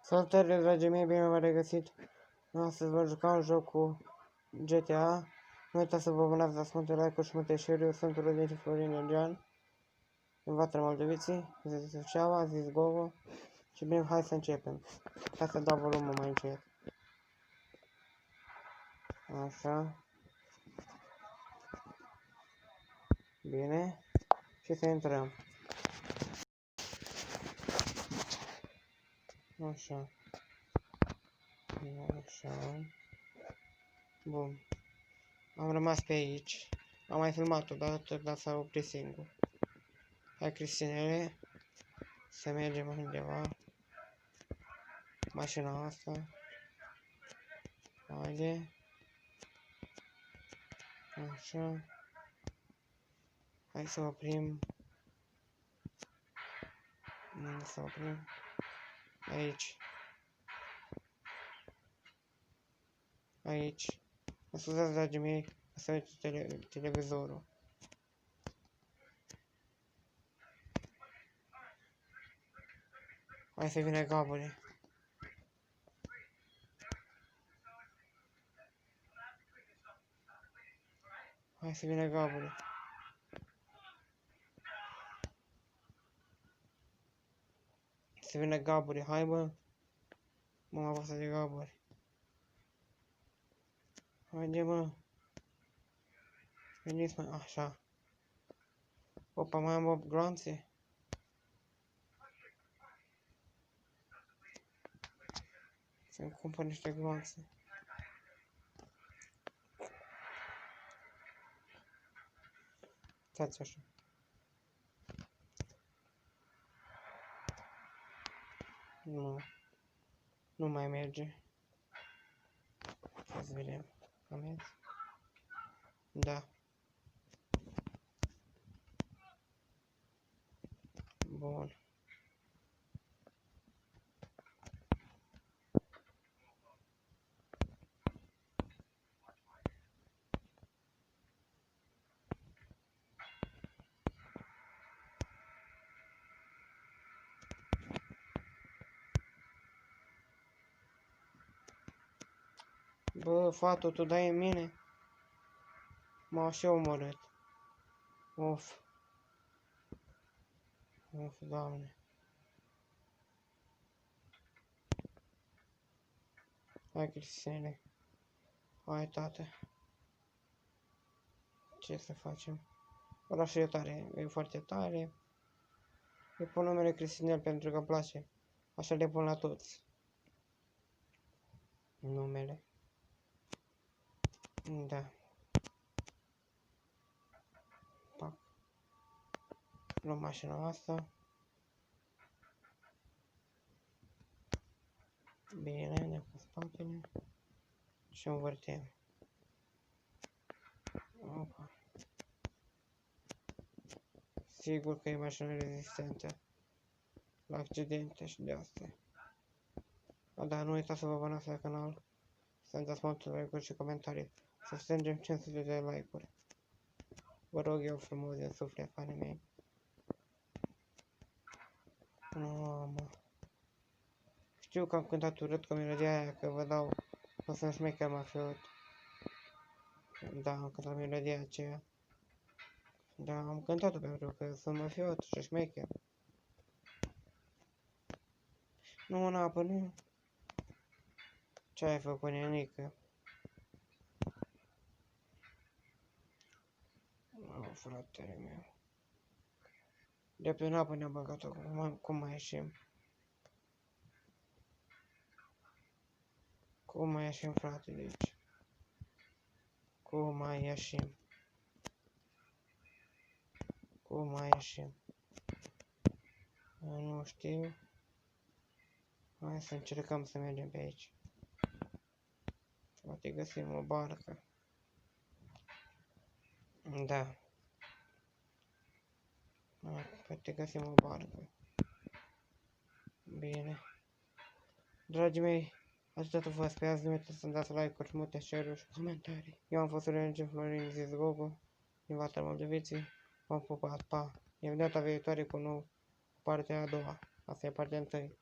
Salutare, dragii mei, bine v-am regăsit. Astăzi vă jucam un joc cu GTA. Nu uitați să vă abonați, dați multe like-uri și multe share-uri. Sunt Rudin și Florin Eugen din Vatra Moldoviții. Zis Suceava, zis Gogo. Și bine, hai să începem. Hai să dau volumul mai încet. Așa. Bine. Și să intrăm. Așa. Așa. Bun. Am rămas pe aici. Am mai filmat odată, dar s-a oprit singur. Hai, Cristinele, să mergem undeva. Mașina asta. Haide. Așa. Hai să oprim. Să oprim. Aici. Aici. Mă scuzați, dragii mei, să uite televizorul. Hai să vină Gabule. Hai să vină Gabule. Să vină Gabule, hai bă. M-am apăsat de Gabule. Haide bă. Veniți mă, așa. Opa, mai am 8 gloanțe. Să-mi cumpăr niște gloanțe. Stați așa. Nu. Nu mai merge. Să vedem. A mers? Da. Bun. Bă, fată, tu dai în mine? M-au și omorât. Of. Of, Doamne. Hai, Cristine. Hai, tată. Ce să facem? Orașul e tare, e foarte tare. Îi pun numele Cristinel pentru că îmi place. Așa le pun la toți. Numele. Da. Pac. Luăm mașina asta. Bine, ne cu spatele. Și învârtim. Opa. Sigur că e mașină rezistentă la accidente și de astea. Da, nu uitați să vă abonați la canal, să-mi dați multe like-uri și comentarii, să strângem 500 de like-uri. Vă rog eu frumos din suflet, fanii mei. Mamă. Știu că am cântat urât cu melodia aia, că vă dau, o să-mi șmecher mafiot. Da, am cântat melodia aceea. Da, am cântat-o pentru că sunt mafiot și șmecher. Nu, în apă, nu. Ce ai făcut, nenică? Fratele meu. De pe apă ne-am băgat-o, cum mai ieșim? Cum mai ieșim, frate, de aici? Cum mai ieșim? Cum mai ieșim? Nu știu. Hai să încercăm să mergem pe aici. Poate găsim o barcă. Da. Poate găsim o barcă. Bine. Dragii mei, atât vă pe azi, nu uitați să dați like-uri, multe share-uri și comentarii. Eu am fost Eugen Florin zis Gogo, din Vatra Moldoviții. V-am pupat, pa! Ne vedem data viitoare cu partea a doua. Asta e partea întâi.